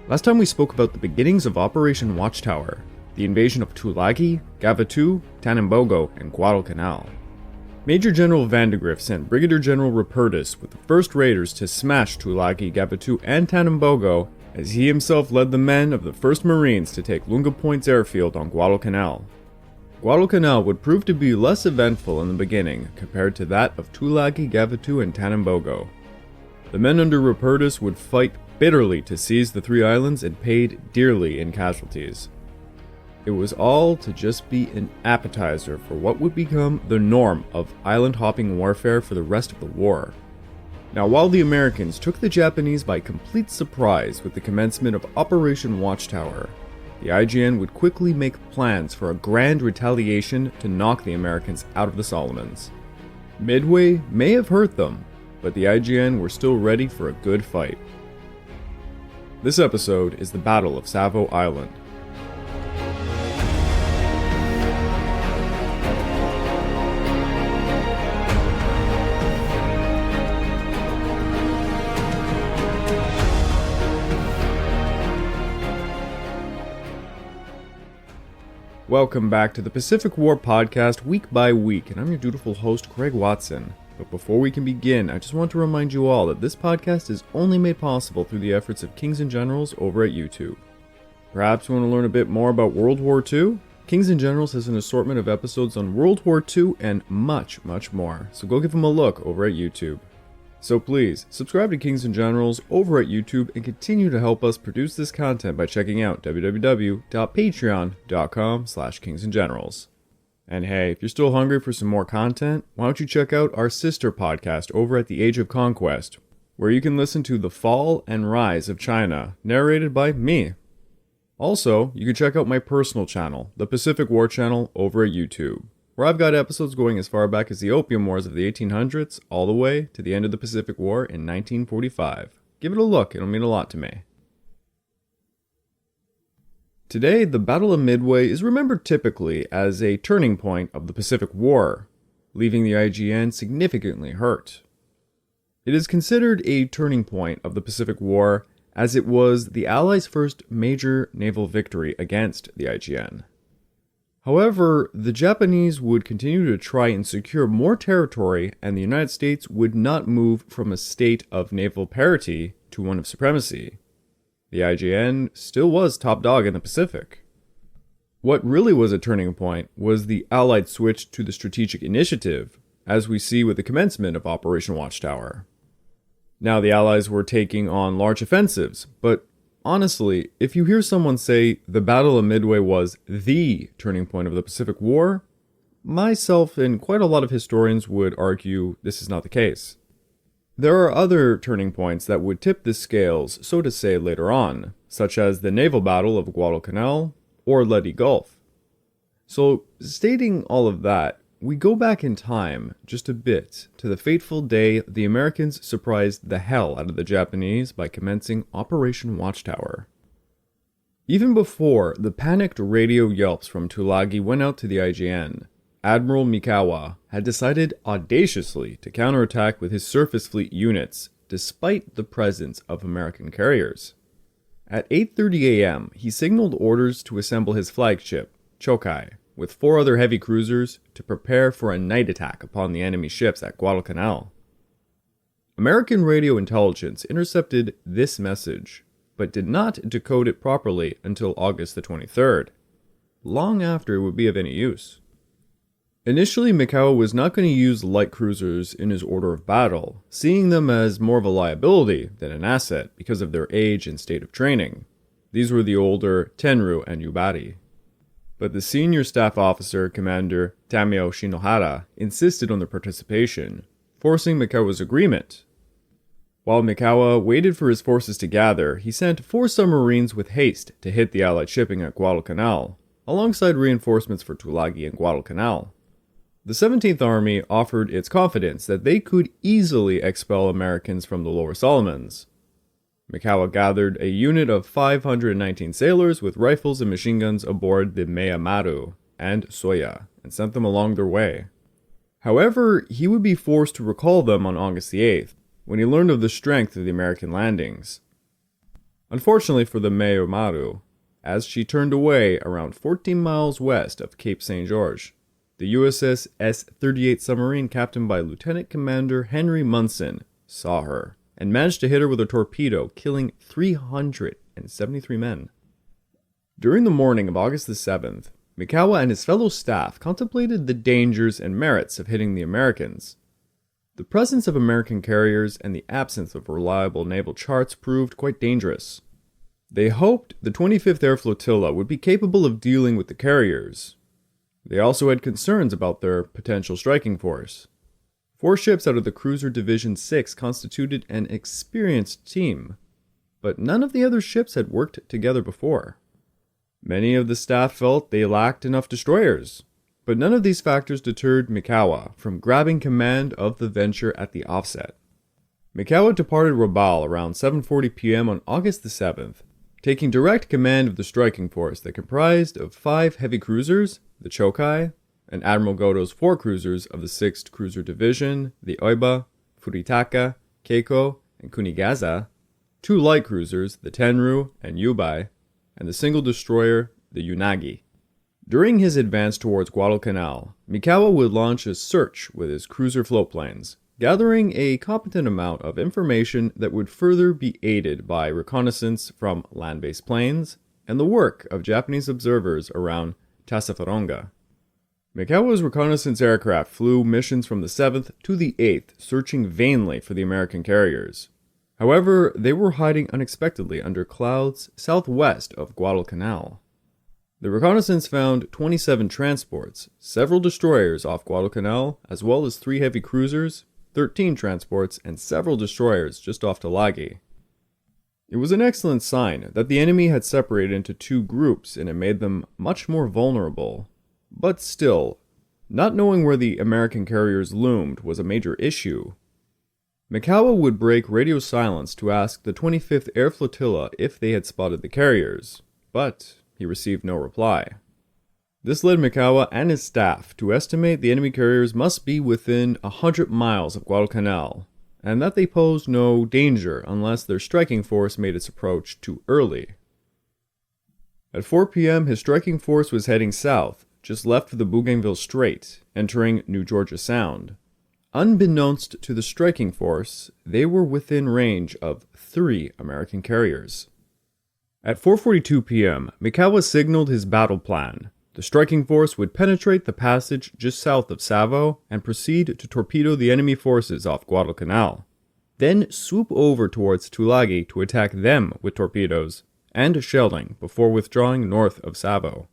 Last time we spoke about the beginnings of Operation Watchtower, the invasion of Tulagi, Gavatu, Tanambogo, and Guadalcanal. Major General Vandegrift sent Brigadier General Rupertus with the first raiders to smash Tulagi, Gavatu, and Tanambogo, as he himself led the men of the 1st Marines to take Lunga Point's airfield on Guadalcanal. Guadalcanal would prove to be less eventful in the beginning compared to that of Tulagi, Gavatu, and Tanambogo. The men under Rupertus would fight bitterly to seize the 3 islands and paid dearly in casualties. It was all to just be an appetizer for what would become the norm of island-hopping warfare for the rest of the war. Now, while the Americans took the Japanese by complete surprise with the commencement of Operation Watchtower, the IJN would quickly make plans for a grand retaliation to knock the Americans out of the Solomons. Midway may have hurt them, but the IJN were still ready for a good fight. This episode is the Battle of Savo Island. Welcome back to the Pacific War Podcast week by week, and I'm your dutiful host, Craig Watson. But before we can begin, I just want to remind you all that this podcast is only made possible through the efforts of Kings and Generals over at YouTube. Perhaps you want to learn a bit more about World War II? Kings and Generals has an assortment of episodes on World War II and much, much more, so go give them a look over at YouTube. So please, subscribe to Kings and Generals over at YouTube and continue to help us produce this content by checking out www.patreon.com/kingsandgenerals. And hey, if you're still hungry for some more content, why don't you check out our sister podcast over at the Age of Conquest, where you can listen to The Fall and Rise of China, narrated by me. Also, you can check out my personal channel, the Pacific War Channel, over at YouTube, where I've got episodes going as far back as the Opium Wars of the 1800s, all the way to the end of the Pacific War in 1945. Give it a look, it'll mean a lot to me. Today, the Battle of Midway is remembered typically as a turning point of the Pacific War, leaving the IJN significantly hurt. It is considered a turning point of the Pacific War as it was the Allies' first major naval victory against the IJN. However, the Japanese would continue to try and secure more territory, and the United States would not move from a state of naval parity to one of supremacy. The IJN still was top dog in the Pacific. What really was a turning point was the Allied switch to the strategic initiative, as we see with the commencement of Operation Watchtower. Now the Allies were taking on large offensives, but honestly, if you hear someone say the Battle of Midway was the turning point of the Pacific War, myself and quite a lot of historians would argue this is not the case. There are other turning points that would tip the scales, so to say, later on, such as the naval battle of Guadalcanal or Leyte Gulf. So, stating all of that, we go back in time just a bit to the fateful day the Americans surprised the hell out of the Japanese by commencing Operation Watchtower. Even before the panicked radio yelps from Tulagi went out to the IJN, Admiral Mikawa had decided audaciously to counterattack with his surface fleet units, despite the presence of American carriers. At 8:30 a.m., he signaled orders to assemble his flagship, Chokai, with 4 other heavy cruisers to prepare for a night attack upon the enemy ships at Guadalcanal. American radio intelligence intercepted this message, but did not decode it properly until August the 23rd, long after it would be of any use. Initially, Mikawa was not going to use light cruisers in his order of battle, seeing them as more of a liability than an asset because of their age and state of training. These were the older Tenru and Yubari. But the senior staff officer, Commander Tamio Shinohara, insisted on their participation, forcing Mikawa's agreement. While Mikawa waited for his forces to gather, he sent 4 submarines with haste to hit the Allied shipping at Guadalcanal, alongside reinforcements for Tulagi and Guadalcanal. The 17th Army offered its confidence that they could easily expel Americans from the Lower Solomons. Mikawa gathered a unit of 519 sailors with rifles and machine guns aboard the Meyamaru and Soya, and sent them along their way. However, he would be forced to recall them on August the 8th, when he learned of the strength of the American landings. Unfortunately for the Meiomaru, as she turned away around 14 miles west of Cape St. George, the USS S-38 submarine captained by Lieutenant Commander Henry Munson saw her and managed to hit her with a torpedo, killing 373 men. During the morning of August the 7th, Mikawa and his fellow staff contemplated the dangers and merits of hitting the Americans. The presence of American carriers and the absence of reliable naval charts proved quite dangerous. They hoped the 25th Air Flotilla would be capable of dealing with the carriers. They also had concerns about their potential striking force. 4 ships out of the Cruiser Division 6 constituted an experienced team, but none of the other ships had worked together before. Many of the staff felt they lacked enough destroyers, but none of these factors deterred Mikawa from grabbing command of the venture at the offset. Mikawa departed Rabaul around 7:40 p.m. on August the 7th, taking direct command of the striking force that comprised of 5 heavy cruisers, the Chokai, and Admiral Goto's 4 cruisers of the 6th Cruiser Division, the Oiba, Furitaka, Keiko, and Kunigaza, 2 light cruisers, the Tenru and Yubai, and the single destroyer, the Unagi. During his advance towards Guadalcanal, Mikawa would launch a search with his cruiser floatplanes, gathering a competent amount of information that would further be aided by reconnaissance from land-based planes and the work of Japanese observers around Tassafaronga. Mikawa's reconnaissance aircraft flew missions from the 7th to the 8th, searching vainly for the American carriers. However, they were hiding unexpectedly under clouds southwest of Guadalcanal. The reconnaissance found 27 transports, several destroyers off Guadalcanal, as well as 3 heavy cruisers, 13 transports, and several destroyers just off Tulagi. It was an excellent sign that the enemy had separated into 2 groups and it made them much more vulnerable. But still, not knowing where the American carriers loomed was a major issue. Mikawa would break radio silence to ask the 25th Air Flotilla if they had spotted the carriers, but he received no reply. This led Mikawa and his staff to estimate the enemy carriers must be within 100 miles of Guadalcanal, and that they posed no danger unless their striking force made its approach too early. At 4 p.m., his striking force was heading south, just left of the Bougainville Strait, entering New Georgia Sound. Unbeknownst to the striking force, they were within range of 3 American carriers. At 4:42 p.m., Mikawa signaled his battle plan. The striking force would penetrate the passage just south of Savo and proceed to torpedo the enemy forces off Guadalcanal, then swoop over towards Tulagi to attack them with torpedoes and shelling before withdrawing north of Savo.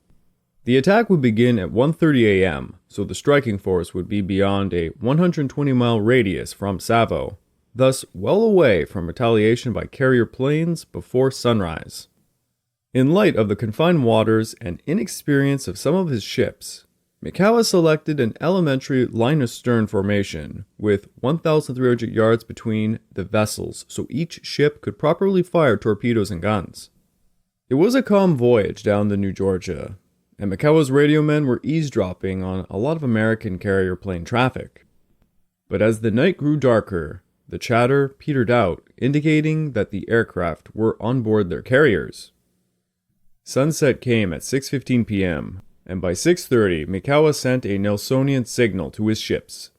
The attack would begin at 1:30 a.m., so the striking force would be beyond a 120-mile radius from Savo, thus well away from retaliation by carrier planes before sunrise. In light of the confined waters and inexperience of some of his ships, Mikawa selected an elementary line-of-stern formation with 1,300 yards between the vessels so each ship could properly fire torpedoes and guns. It was a calm voyage down the New Georgia, and Mikawa's radio men were eavesdropping on a lot of American carrier plane traffic. But as the night grew darker, the chatter petered out, indicating that the aircraft were on board their carriers. Sunset came at 6:15 p.m., and by 6:30, Mikawa sent a Nelsonian signal to his ships.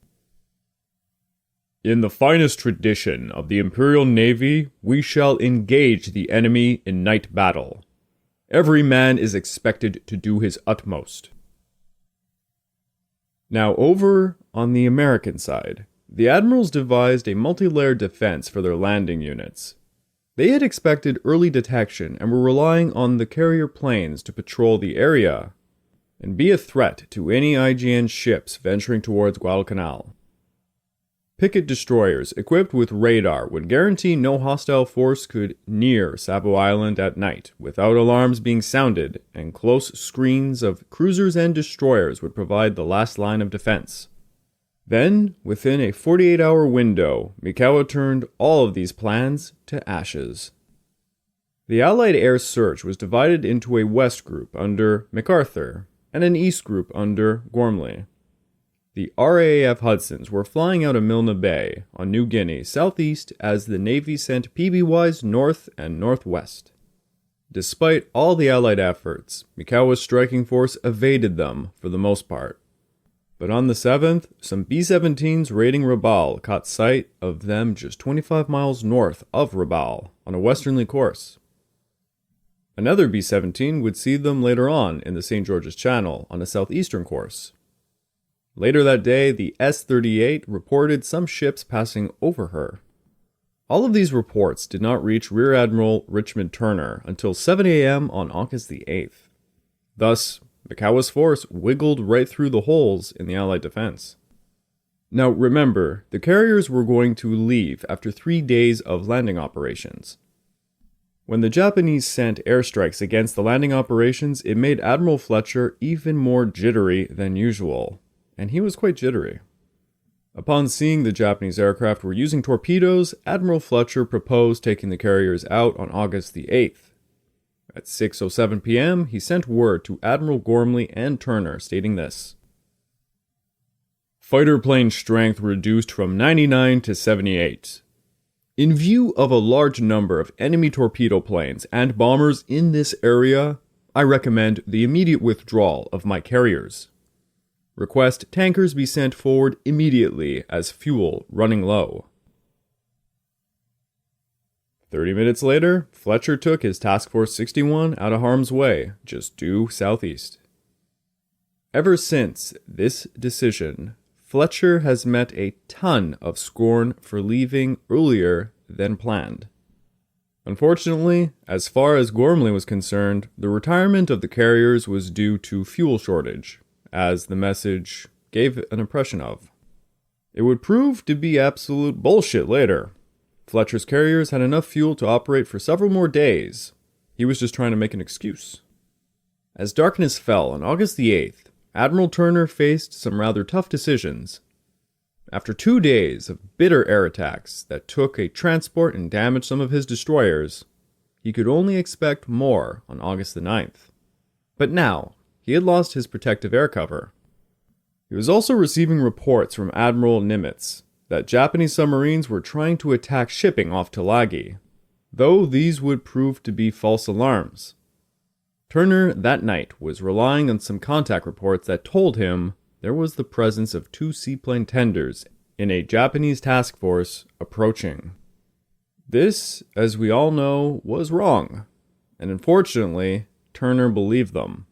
In the finest tradition of the Imperial Navy, we shall engage the enemy in night battle. Every man is expected to do his utmost. Now over on the American side, the admirals devised a multi-layered defense for their landing units. They had expected early detection and were relying on the carrier planes to patrol the area and be a threat to any IJN ships venturing towards Guadalcanal. Picket destroyers equipped with radar would guarantee no hostile force could near Savo Island at night without alarms being sounded, and close screens of cruisers and destroyers would provide the last line of defense. Then, within a 48-hour window, Mikawa turned all of these plans to ashes. The Allied air search was divided into a west group under MacArthur and an east group under Gormley. The RAAF Hudsons were flying out of Milne Bay on New Guinea southeast as the Navy sent PBYs north and northwest. Despite all the Allied efforts, Mikawa's striking force evaded them for the most part. But on the 7th, some B-17s raiding Rabaul caught sight of them just 25 miles north of Rabaul on a westerly course. Another B-17 would see them later on in the St. George's Channel on a southeastern course. Later that day, the S-38 reported some ships passing over her. All of these reports did not reach Rear Admiral Richmond Turner until 7 a.m. on August the 8th. Thus, Mikawa's force wiggled right through the holes in the Allied defense. Now remember, the carriers were going to leave after 3 days of landing operations. When the Japanese sent airstrikes against the landing operations, it made Admiral Fletcher even more jittery than usual, and he was quite jittery. Upon seeing the Japanese aircraft were using torpedoes, Admiral Fletcher proposed taking the carriers out on August the 8th. At 6:07 p.m., he sent word to Admiral Gormley and Turner stating this: "Fighter plane strength reduced from 99 to 78. In view of a large number of enemy torpedo planes and bombers in this area, I recommend the immediate withdrawal of my carriers. Request tankers be sent forward immediately as fuel running low." 30 minutes later, Fletcher took his Task Force 61 out of harm's way, just due southeast. Ever since this decision, Fletcher has met a ton of scorn for leaving earlier than planned. Unfortunately, as far as Gormley was concerned, the retirement of the carriers was due to fuel shortage, as the message gave an impression of. It would prove to be absolute bullshit later. Fletcher's carriers had enough fuel to operate for several more days. He was just trying to make an excuse. As darkness fell on August the 8th, Admiral Turner faced some rather tough decisions. After 2 days of bitter air attacks that took a transport and damaged some of his destroyers, he could only expect more on August the 9th. But now, he had lost his protective air cover. He was also receiving reports from Admiral Nimitz that Japanese submarines were trying to attack shipping off Tulagi, though these would prove to be false alarms. Turner that night was relying on some contact reports that told him there was the presence of 2 seaplane tenders in a Japanese task force approaching. This, as we all know, was wrong, and unfortunately, Turner believed them.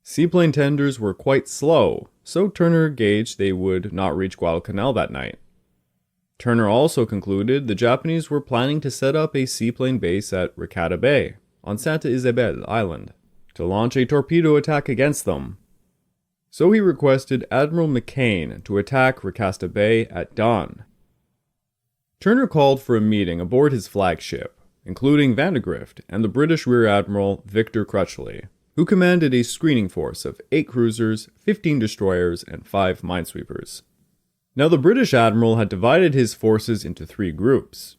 Seaplane tenders were quite slow, so Turner gauged they would not reach Guadalcanal that night. Turner also concluded the Japanese were planning to set up a seaplane base at Recatta Bay, on Santa Isabel Island, to launch a torpedo attack against them. So he requested Admiral McCain to attack Recatta Bay at dawn. Turner called for a meeting aboard his flagship, including Vandegrift and the British Rear Admiral Victor Crutchley, who commanded a screening force of 8 cruisers, 15 destroyers, and 5 minesweepers. Now the British Admiral had divided his forces into 3 groups.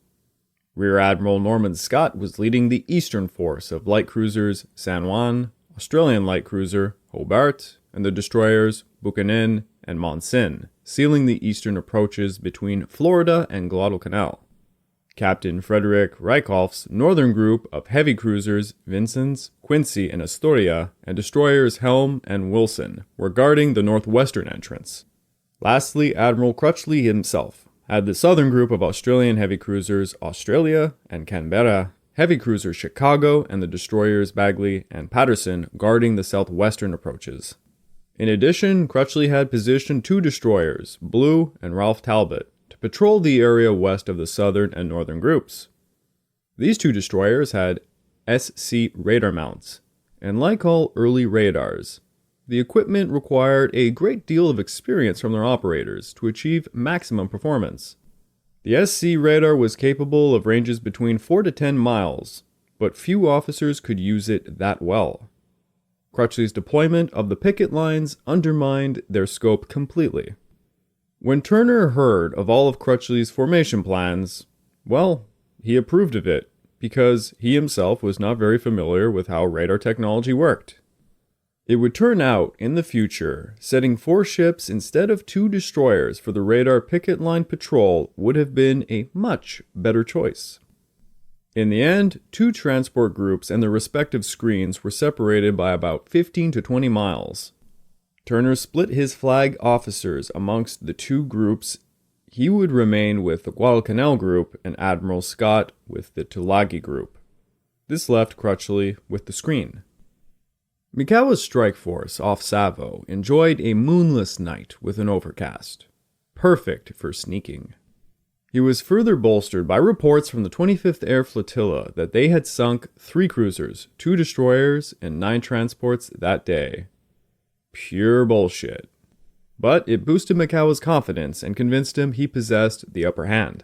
Rear Admiral Norman Scott was leading the eastern force of light cruisers San Juan, Australian light cruiser Hobart, and the destroyers Buchanan and Monsin, sealing the eastern approaches between Florida and Guadalcanal. Captain Frederick Reichhoff's northern group of heavy cruisers Vincent, Quincy, and Astoria, and destroyers Helm and Wilson were guarding the northwestern entrance. Lastly, Admiral Crutchley himself had the southern group of Australian heavy cruisers Australia and Canberra, heavy cruiser Chicago, and the destroyers Bagley and Patterson guarding the southwestern approaches. In addition, Crutchley had positioned 2 destroyers, Blue and Ralph Talbot, to patrol the area west of the southern and northern groups. These 2 destroyers had SC radar mounts, and like all early radars, the equipment required a great deal of experience from their operators to achieve maximum performance. The SC radar was capable of ranges between 4 to 10 miles, but few officers could use it that well. Crutchley's deployment of the picket lines undermined their scope completely. When Turner heard of all of Crutchley's formation plans, well, he approved of it, because he himself was not very familiar with how radar technology worked. It would turn out, in the future, setting 4 ships instead of 2 destroyers for the radar picket line patrol would have been a much better choice. In the end, 2 transport groups and their respective screens were separated by about 15 to 20 miles. Turner split his flag officers amongst the 2 groups. He would remain with the Guadalcanal group and Admiral Scott with the Tulagi group. This left Crutchley with the screen. Mikawa's strike force off Savo enjoyed a moonless night with an overcast, perfect for sneaking. He was further bolstered by reports from the 25th Air Flotilla that they had sunk 3 cruisers, 2 destroyers, and 9 transports that day. Pure bullshit. But it boosted Mikawa's confidence and convinced him he possessed the upper hand.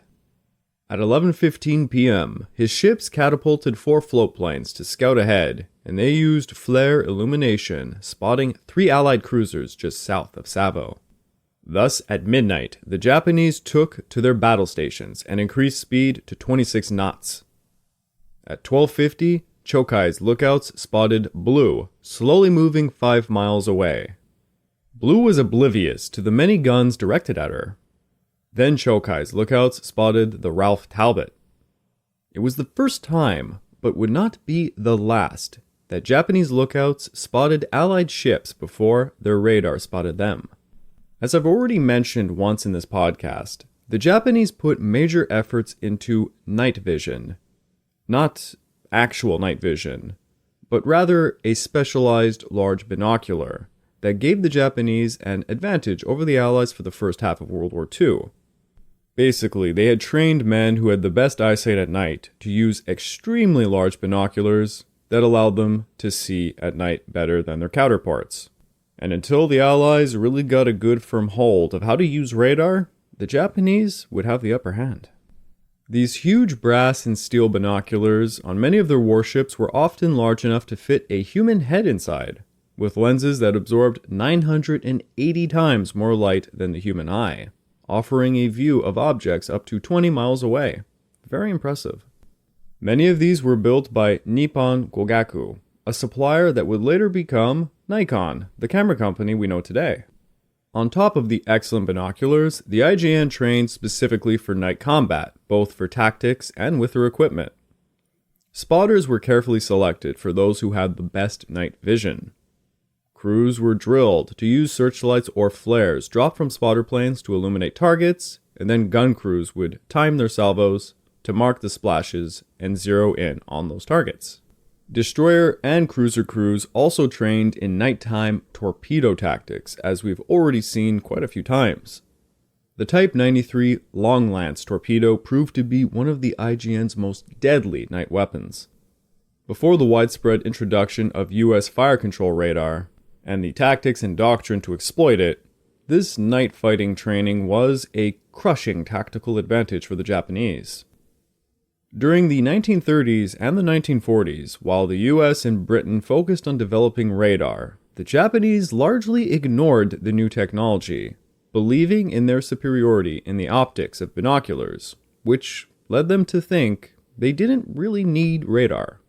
At 11:15 p.m., his ships catapulted 4 float planes to scout ahead, and they used flare illumination, spotting 3 Allied cruisers just south of Savo. Thus, at midnight, the Japanese took to their battle stations and increased speed to 26 knots. At 12:50, Chokai's lookouts spotted Blue, slowly moving 5 miles away. Blue was oblivious to the many guns directed at her. Then Chokai's lookouts spotted the Ralph Talbot. It was the first time, but would not be the last, that Japanese lookouts spotted Allied ships before their radar spotted them. As I've already mentioned once in this podcast, the Japanese put major efforts into night vision. Not actual night vision, but rather a specialized large binocular that gave the Japanese an advantage over the Allies for the first half of World War II. Basically, they had trained men who had the best eyesight at night to use extremely large binoculars that allowed them to see at night better than their counterparts. And until the Allies really got a good firm hold of how to use radar, the Japanese would have the upper hand. These huge brass and steel binoculars on many of their warships were often large enough to fit a human head inside, with lenses that absorbed 980 times more light than the human eye, offering a view of objects up to 20 miles away. Very impressive. Many of these were built by Nippon Gogaku, a supplier that would later become Nikon, the camera company we know today. On top of the excellent binoculars, the IJN trained specifically for night combat, both for tactics and with their equipment. Spotters were carefully selected for those who had the best night vision. Crews were drilled to use searchlights or flares dropped from spotter planes to illuminate targets, and then gun crews would time their salvos to mark the splashes and zero in on those targets. Destroyer and cruiser crews also trained in nighttime torpedo tactics, as we've already seen quite a few times. The Type 93 Long Lance torpedo proved to be one of the IJN's most deadly night weapons. Before the widespread introduction of US fire control radar, and the tactics and doctrine to exploit it, this night fighting training was a crushing tactical advantage for the Japanese. During the 1930s and the 1940s, while the US and Britain focused on developing radar, the Japanese largely ignored the new technology, believing in their superiority in the optics of binoculars, which led them to think they didn't really need radar.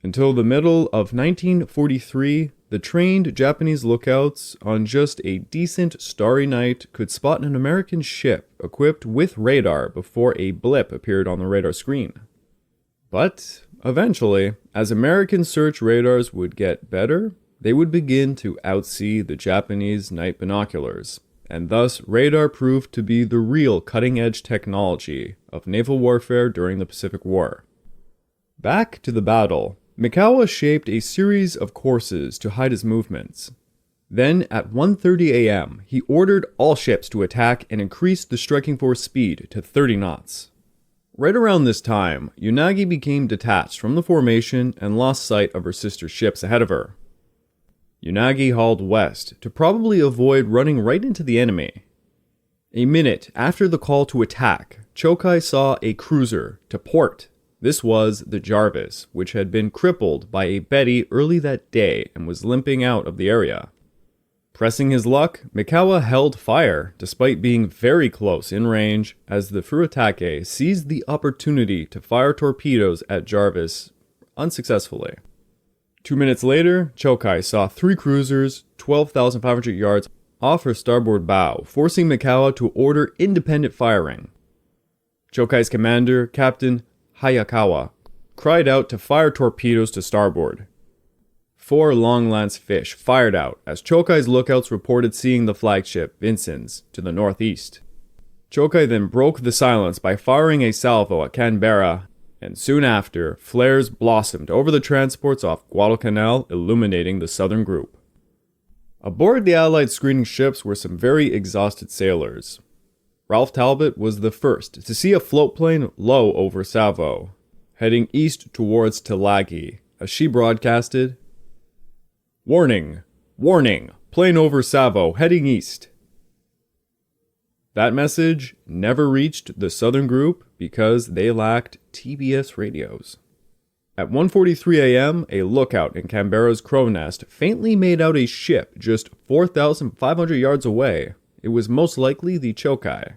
Until the middle of 1943, the trained Japanese lookouts on just a decent starry night could spot an American ship equipped with radar before a blip appeared on the radar screen. But eventually, as American search radars would get better, they would begin to outsee the Japanese night binoculars, and thus radar proved to be the real cutting-edge technology of naval warfare during the Pacific War. Back to the battle, Mikawa shaped a series of courses to hide his movements. Then, at 1:30 a.m., he ordered all ships to attack and increased the striking force speed to 30 knots. Right around this time, Unagi became detached from the formation and lost sight of her sister ships ahead of her. Unagi hauled west to probably avoid running right into the enemy. A minute after the call to attack, Chokai saw a cruiser to port. This was the Jarvis, which had been crippled by a Betty early that day and was limping out of the area. Pressing his luck, Mikawa held fire, despite being very close in range, as the Furutake seized the opportunity to fire torpedoes at Jarvis unsuccessfully. 2 minutes later, Chokai saw 3 cruisers 12,500 yards off her starboard bow, forcing Mikawa to order independent firing. Chokai's commander, Captain Hayakawa, cried out to fire torpedoes to starboard. 4 long-lance fish fired out as Chokai's lookouts reported seeing the flagship Vincent's to the northeast. Chokai then broke the silence by firing a salvo at Canberra, and soon after, flares blossomed over the transports off Guadalcanal, illuminating the southern group. Aboard the Allied screening ships were some very exhausted sailors. Ralph Talbot was the first to see a float plane low over Savo, heading east towards Tulagi, as she broadcasted, "Warning! Warning! Plane over Savo, heading east." That message never reached the southern group because they lacked TBS radios. At 1:43 a.m., a lookout in Canberra's crow nest faintly made out a ship just 4,500 yards away. It was most likely the Chokai.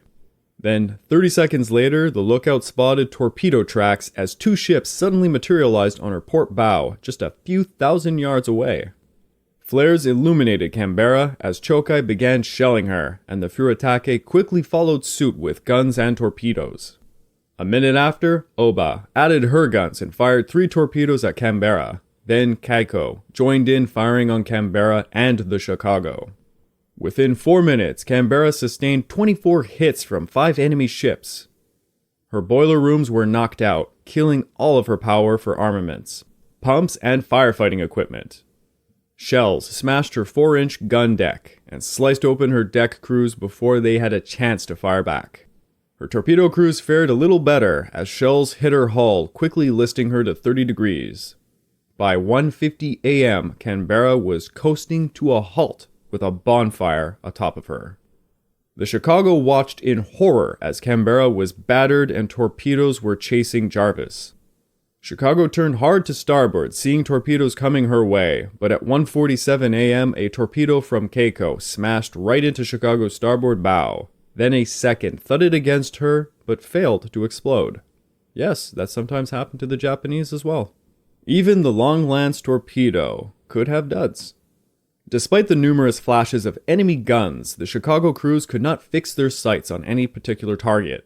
Then, 30 seconds later, the lookout spotted torpedo tracks as 2 ships suddenly materialized on her port bow just a few thousand yards away. Flares illuminated Canberra as Chokai began shelling her, and the Furitake quickly followed suit with guns and torpedoes. A minute after, Oba added her guns and fired 3 torpedoes at Canberra. Then Kaiko joined in firing on Canberra and the Chicago. Within 4 minutes, Canberra sustained 24 hits from 5 enemy ships. Her boiler rooms were knocked out, killing all of her power for armaments, pumps, and firefighting equipment. Shells smashed her 4-inch gun deck and sliced open her deck crews before they had a chance to fire back. Her torpedo crews fared a little better as shells hit her hull, quickly listing her to 30 degrees. By 1:50 a.m., Canberra was coasting to a halt with a bonfire atop of her. The Chicago watched in horror as Canberra was battered and torpedoes were chasing Jarvis. Chicago turned hard to starboard, seeing torpedoes coming her way, but at 1:47 a.m. a torpedo from Keiko smashed right into Chicago's starboard bow. Then a second thudded against her, but failed to explode. Yes, that sometimes happened to the Japanese as well. Even the long-lance torpedo could have duds. Despite the numerous flashes of enemy guns, the Chicago crews could not fix their sights on any particular target.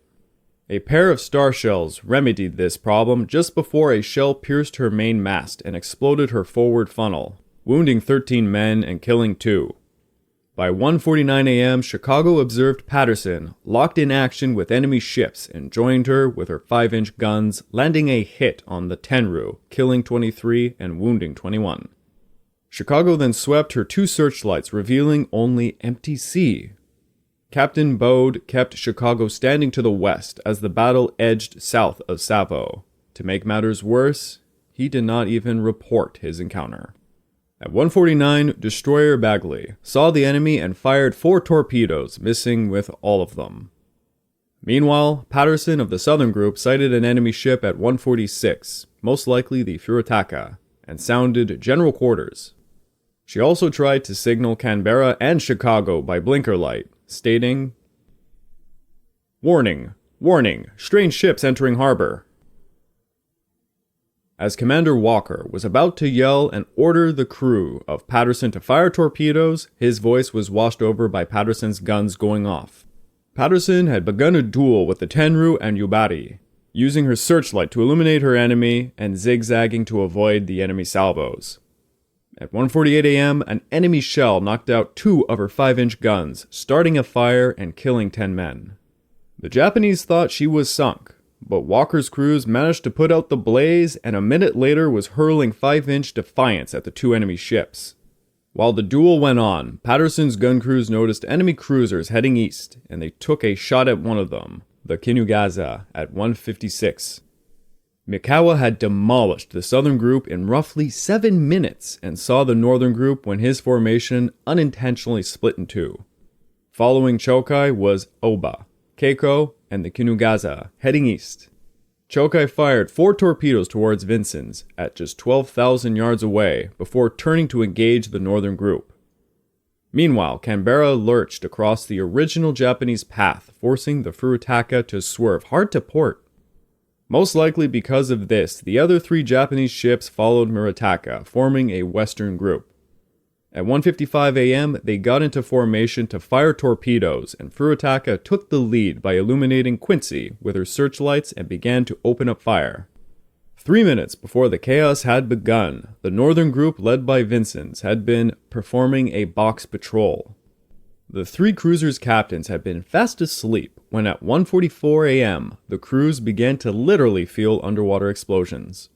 A pair of star shells remedied this problem just before a shell pierced her main mast and exploded her forward funnel, wounding 13 men and killing 2. By 1:49 a.m., Chicago observed Patterson locked in action with enemy ships and joined her with her 5-inch guns, landing a hit on the Tenru, killing 23 and wounding 21. Chicago then swept her 2 searchlights, revealing only empty sea. Captain Bode kept Chicago standing to the west as the battle edged south of Savo. To make matters worse, he did not even report his encounter. At 1:49, Destroyer Bagley saw the enemy and fired 4 torpedoes, missing with all of them. Meanwhile, Patterson of the Southern Group sighted an enemy ship at 1:46, most likely the Furitaka, and sounded general quarters. She also tried to signal Canberra and Chicago by blinker light, stating, "Warning, warning, strange ships entering harbor." As Commander Walker was about to yell and order the crew of Patterson to fire torpedoes, his voice was washed over by Patterson's guns going off. Patterson had begun a duel with the Tenru and Yubari, using her searchlight to illuminate her enemy and zigzagging to avoid the enemy salvos. At 1:48 a.m., an enemy shell knocked out 2 of her 5-inch guns, starting a fire and killing 10 men. The Japanese thought she was sunk, but Walker's crews managed to put out the blaze and a minute later was hurling 5-inch Defiance at the 2 enemy ships. While the duel went on, Patterson's gun crews noticed enemy cruisers heading east, and they took a shot at one of them, the Kinugaza, at 1:56. Mikawa had demolished the southern group in roughly 7 minutes and saw the northern group when his formation unintentionally split in 2. Following Chokai was Oba, Keiko, and the Kinugaza, heading east. Chokai fired 4 torpedoes towards Vincent's at just 12,000 yards away before turning to engage the northern group. Meanwhile, Canberra lurched across the original Japanese path, forcing the Furitaka to swerve hard to port. Most likely because of this, the other 3 Japanese ships followed Murataka, forming a western group. At 1:55 a.m., they got into formation to fire torpedoes, and Furataka took the lead by illuminating Quincy with her searchlights and began to open up fire. 3 minutes before the chaos had begun, the northern group led by Vincent had been performing a box patrol. The 3 cruisers' captains had been fast asleep when at 1:44 a.m., the crews began to literally feel underwater explosions.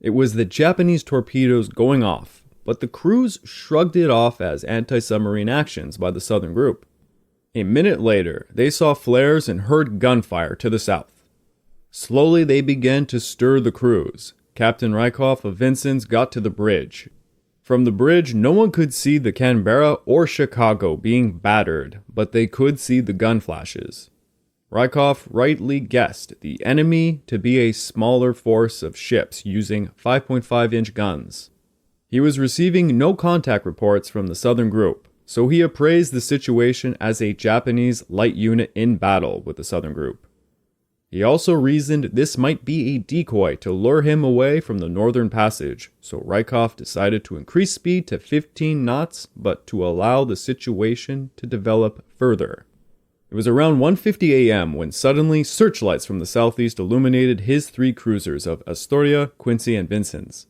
It was the Japanese torpedoes going off, but the crews shrugged it off as anti-submarine actions by the southern group. A minute later, they saw flares and heard gunfire to the south. Slowly they began to stir the crews. Captain Rykoff of Vincent's got to the bridge. From the bridge, no one could see the Canberra or Chicago being battered, but they could see the gun flashes. Rykoff rightly guessed the enemy to be a smaller force of ships using 5.5-inch guns. He was receiving no contact reports from the southern group, so he appraised the situation as a Japanese light unit in battle with the southern group. He also reasoned this might be a decoy to lure him away from the northern passage, so Rykoff decided to increase speed to 15 knots, but to allow the situation to develop further. It was around 1:50 a.m. when suddenly searchlights from the southeast illuminated his 3 cruisers of Astoria, Quincy, and Vincent.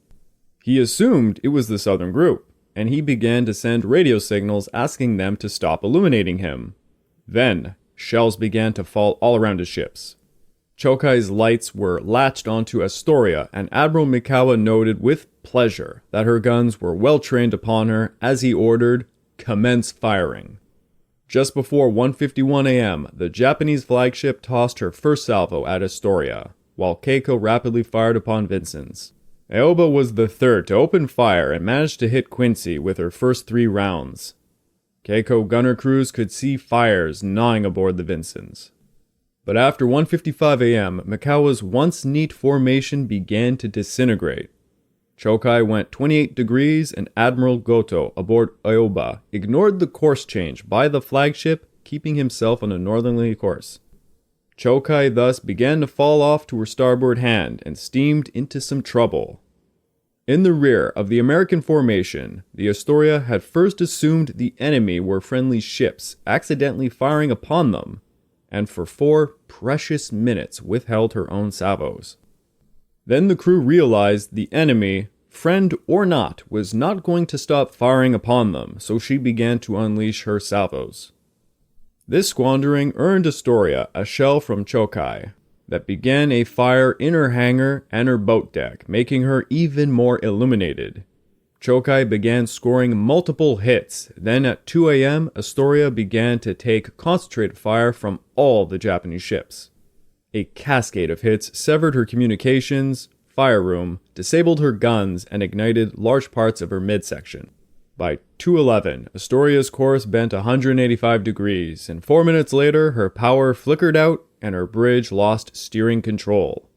He assumed it was the southern group, and he began to send radio signals asking them to stop illuminating him. Then, shells began to fall all around his ships. Chokai's lights were latched onto Astoria, and Admiral Mikawa noted with pleasure that her guns were well trained upon her as he ordered, "Commence firing." Just before 1:51 a.m., the Japanese flagship tossed her first salvo at Astoria, while Keiko rapidly fired upon Vincent's. Aoba was the third to open fire and managed to hit Quincy with her first 3 rounds. Keiko gunner crews could see fires gnawing aboard the Vincents. But after 1:55 a.m., Mikawa's once neat formation began to disintegrate. Chokai went 28 degrees and Admiral Goto aboard Aoba ignored the course change by the flagship, keeping himself on a northerly course. Chokai thus began to fall off to her starboard hand and steamed into some trouble. In the rear of the American formation, the Astoria had first assumed the enemy were friendly ships, accidentally firing upon them, and for 4 precious minutes withheld her own salvos. Then the crew realized the enemy, friend or not, was not going to stop firing upon them, so she began to unleash her salvos. This squandering earned Astoria a shell from Chokai that began a fire in her hangar and her boat deck, making her even more illuminated. Chokai began scoring multiple hits. Then at 2 a.m., Astoria began to take concentrated fire from all the Japanese ships. A cascade of hits severed her communications, fire room, disabled her guns, and ignited large parts of her midsection. By 2:11, Astoria's course bent 185 degrees, and 4 minutes later, her power flickered out and her bridge lost steering control.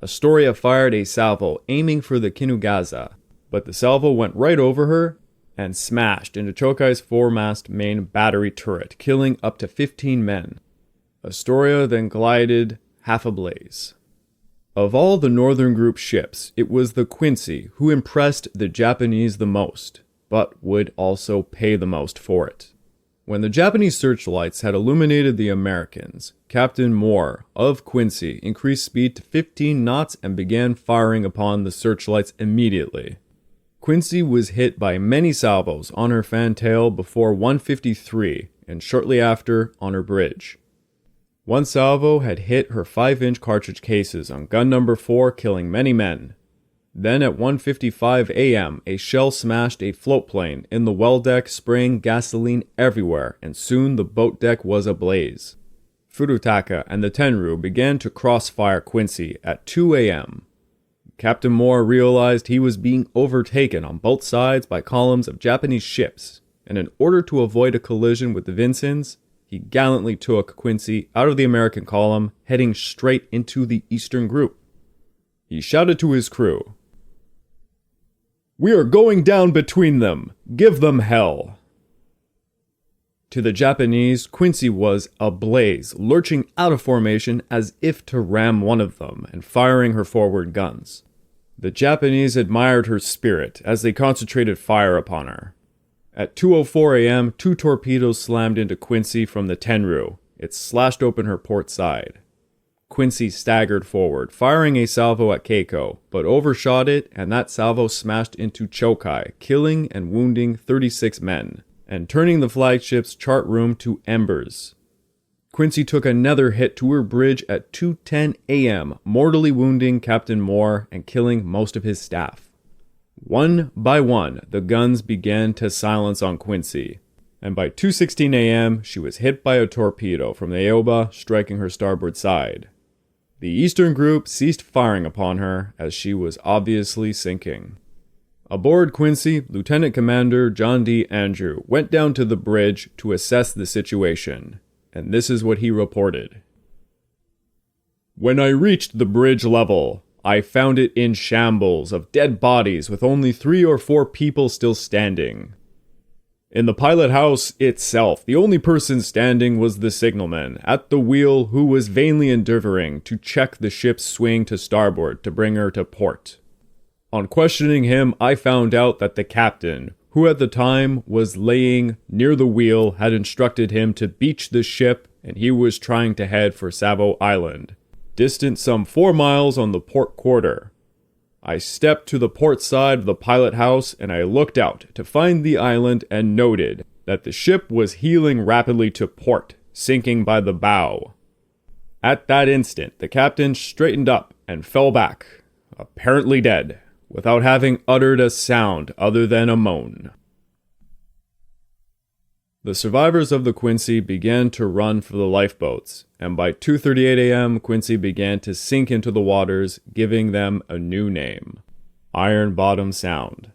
Astoria fired a salvo aiming for the Kinugaza, but the salvo went right over her and smashed into Chokai's foremast main battery turret, killing up to 15 men. Astoria then glided half ablaze. Of all the Northern Group ships, it was the Quincy who impressed the Japanese the most, but would also pay the most for it. When the Japanese searchlights had illuminated the Americans, Captain Moore of Quincy increased speed to 15 knots and began firing upon the searchlights immediately. Quincy was hit by many salvos on her fantail before 1:53 and shortly after on her bridge. One salvo had hit her 5-inch cartridge cases on gun number 4, killing many men. Then at 1:55 a.m., a shell smashed a float plane in the well deck, spraying gasoline everywhere, and soon the boat deck was ablaze. Furutaka and the Tenru began to crossfire Quincy at 2 a.m. Captain Moore realized he was being overtaken on both sides by columns of Japanese ships, and in order to avoid a collision with the Vincents, he gallantly took Quincy out of the American column, heading straight into the Eastern Group. He shouted to his crew, "We are going down between them! Give them hell!" To the Japanese, Quincy was ablaze, lurching out of formation as if to ram one of them and firing her forward guns. The Japanese admired her spirit as they concentrated fire upon her. At 2:04 a.m., 2 torpedoes slammed into Quincy from the Tenru. It slashed open her port side. Quincy staggered forward, firing a salvo at Keiko, but overshot it, and that salvo smashed into Chokai, killing and wounding 36 men, and turning the flagship's chart room to embers. Quincy took another hit to her bridge at 2:10 a.m., mortally wounding Captain Moore and killing most of his staff. One by one, the guns began to silence on Quincy, and by 2:16 a.m., she was hit by a torpedo from the Aoba, striking her starboard side. The Eastern Group ceased firing upon her as she was obviously sinking. Aboard Quincy, Lieutenant Commander John D. Andrew went down to the bridge to assess the situation, and this is what he reported. "When I reached the bridge level, I found it in shambles of dead bodies with only 3 or 4 people still standing. In the pilot house itself, the only person standing was the signalman at the wheel who was vainly endeavoring to check the ship's swing to starboard to bring her to port. On questioning him, I found out that the captain, who at the time was laying near the wheel, had instructed him to beach the ship, and he was trying to head for Savo Island, distant some 4 miles on the port quarter. I stepped to the port side of the pilot house and I looked out to find the island and noted that the ship was heeling rapidly to port, sinking by the bow. At that instant, the captain straightened up and fell back, apparently dead, without having uttered a sound other than a moan." The survivors of the Quincy began to run for the lifeboats, and by 2:38 a.m., Quincy began to sink into the waters, giving them a new name, Iron Bottom Sound.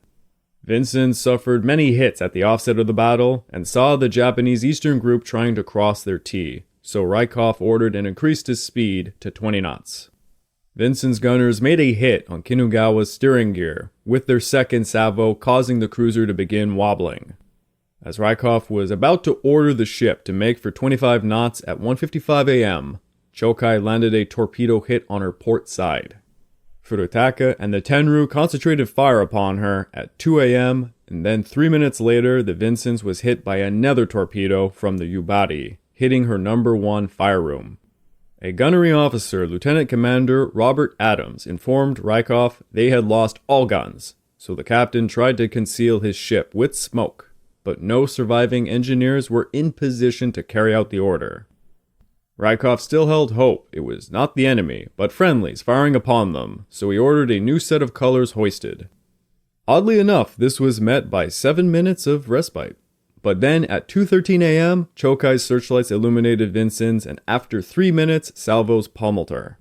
Vincent suffered many hits at the offset of the battle, and saw the Japanese Eastern Group trying to cross their T, so Rykov ordered and increased his speed to 20 knots. Vincent's gunners made a hit on Kinugawa's steering gear, with their second salvo causing the cruiser to begin wobbling. As Rykov was about to order the ship to make for 25 knots at 1:55 a.m., Chokai landed a torpedo hit on her port side. Furutaka and the Tenru concentrated fire upon her at 2 a.m., and then 3 minutes later, the Vincent was hit by another torpedo from the Yubari, hitting her number 1 fire room. A gunnery officer, Lieutenant Commander Robert Adams, informed Rykov they had lost all guns, so the captain tried to conceal his ship with smoke, but no surviving engineers were in position to carry out the order. Rykov still held hope it was not the enemy, but friendlies firing upon them, so he ordered a new set of colors hoisted. Oddly enough, this was met by 7 minutes of respite. But then at 2:13 a.m., Chokai's searchlights illuminated Vincent's, and after 3 minutes, salvos pummeled her.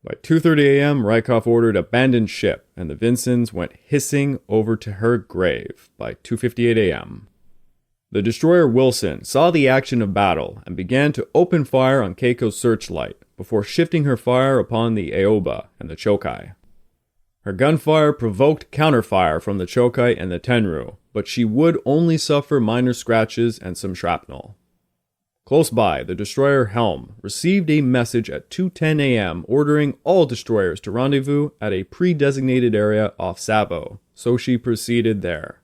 By 2:30 a.m., Rykov ordered abandoned ship, and the Vincent's went hissing over to her grave by 2:58 a.m. The destroyer Wilson saw the action of battle and began to open fire on Keiko's searchlight before shifting her fire upon the Aoba and the Chokai. Her gunfire provoked counterfire from the Chokai and the Tenru, but she would only suffer minor scratches and some shrapnel. Close by, the destroyer Helm received a message at 2:10 a.m. ordering all destroyers to rendezvous at a pre-designated area off Savo, so she proceeded there.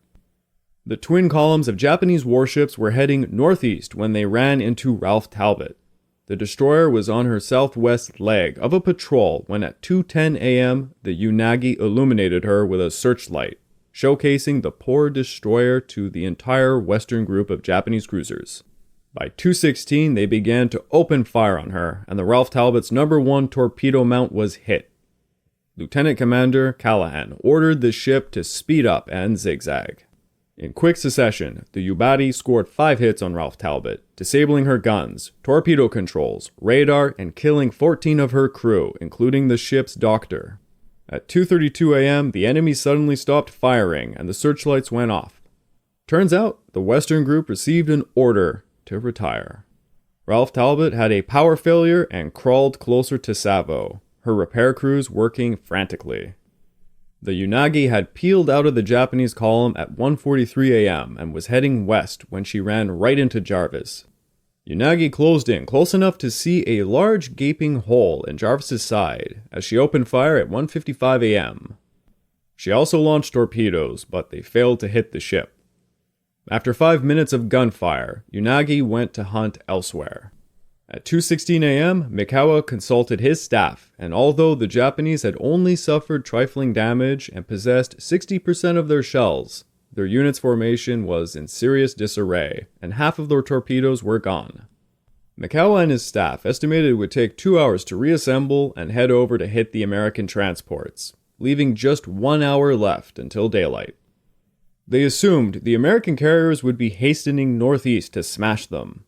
The twin columns of Japanese warships were heading northeast when they ran into Ralph Talbot. The destroyer was on her southwest leg of a patrol when at 2:10 a.m. the Unagi illuminated her with a searchlight, showcasing the poor destroyer to the entire western group of Japanese cruisers. By 2:16 they began to open fire on her, and the Ralph Talbot's number 1 torpedo mount was hit. Lieutenant Commander Callahan ordered the ship to speed up and zigzag. In quick succession, the Yubari scored 5 hits on Ralph Talbot, disabling her guns, torpedo controls, radar, and killing 14 of her crew, including the ship's doctor. At 2:32 a.m., the enemy suddenly stopped firing and the searchlights went off. Turns out, the Western group received an order to retire. Ralph Talbot had a power failure and crawled closer to Savo, her repair crews working frantically. The Unagi had peeled out of the Japanese column at 1:43 a.m. and was heading west when she ran right into Jarvis. Unagi closed in close enough to see a large gaping hole in Jarvis's side as she opened fire at 1:55 a.m. She also launched torpedoes, but they failed to hit the ship. After 5 minutes of gunfire, Unagi went to hunt elsewhere. At 2:16 a.m., Mikawa consulted his staff, and although the Japanese had only suffered trifling damage and possessed 60% of their shells, their unit's formation was in serious disarray, and half of their torpedoes were gone. Mikawa and his staff estimated it would take 2 hours to reassemble and head over to hit the American transports, leaving just 1 hour left until daylight. They assumed the American carriers would be hastening northeast to smash them.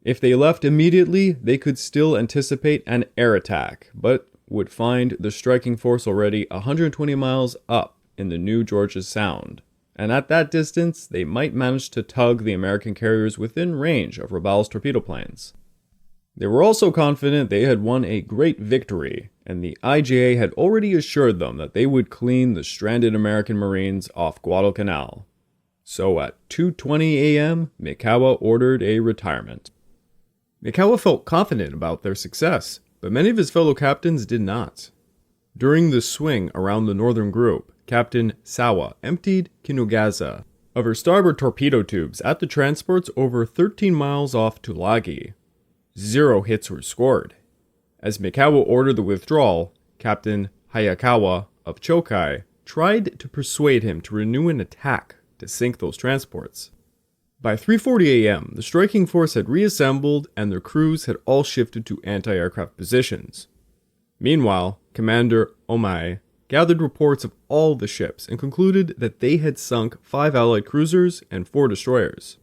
If they left immediately, they could still anticipate an air attack, but would find the striking force already 120 miles up in the New Georgia Sound, and at that distance, they might manage to tug the American carriers within range of Rabal's torpedo planes. They were also confident they had won a great victory, and the IJA had already assured them that they would clean the stranded American Marines off Guadalcanal. So at 2:20 a.m., Mikawa ordered a retirement. Mikawa felt confident about their success, but many of his fellow captains did not. During the swing around the northern group, Captain Sawa emptied Kinugaza of her starboard torpedo tubes at the transports over 13 miles off Tulagi. 0 hits were scored. As Mikawa ordered the withdrawal, Captain Hayakawa of Chokai tried to persuade him to renew an attack to sink those transports. By 3:40 a.m., the striking force had reassembled and their crews had all shifted to anti-aircraft positions. Meanwhile, Commander Omae gathered reports of all the ships and concluded that they had sunk 5 Allied cruisers and 4 destroyers.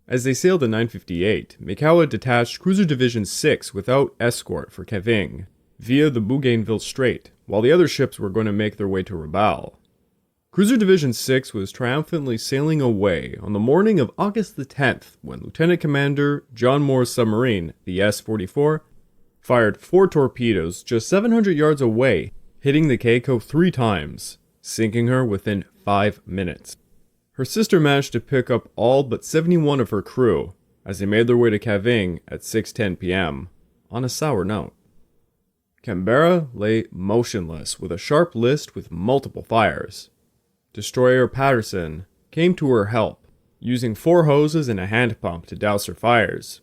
As they sailed at 9:58, Mikawa detached Cruiser Division 6 without escort for Keving via the Bougainville Strait, while the other ships were going to make their way to Rabal. Cruiser Division 6 was triumphantly sailing away on the morning of August the 10th when Lieutenant Commander John Moore's submarine, the S-44, fired 4 torpedoes just 700 yards away, hitting the Keiko 3 times, sinking her within 5 minutes. Her sister managed to pick up all but 71 of her crew as they made their way to Kaving at 6:10 p.m. on a sour note. Canberra lay motionless with a sharp list with multiple fires. Destroyer Patterson came to her help, using 4 hoses and a hand pump to douse her fires.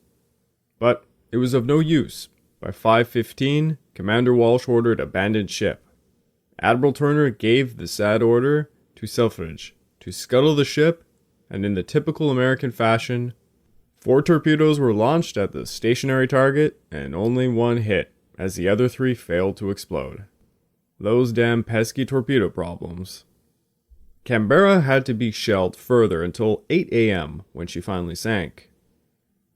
But it was of no use. By 5:15, Commander Walsh ordered abandoned ship. Admiral Turner gave the sad order to Selfridge to scuttle the ship, and in the typical American fashion, 4 torpedoes were launched at the stationary target, and only 1 hit, as the other 3 failed to explode. Those damn pesky torpedo problems. Canberra had to be shelled further until 8 a.m. when she finally sank.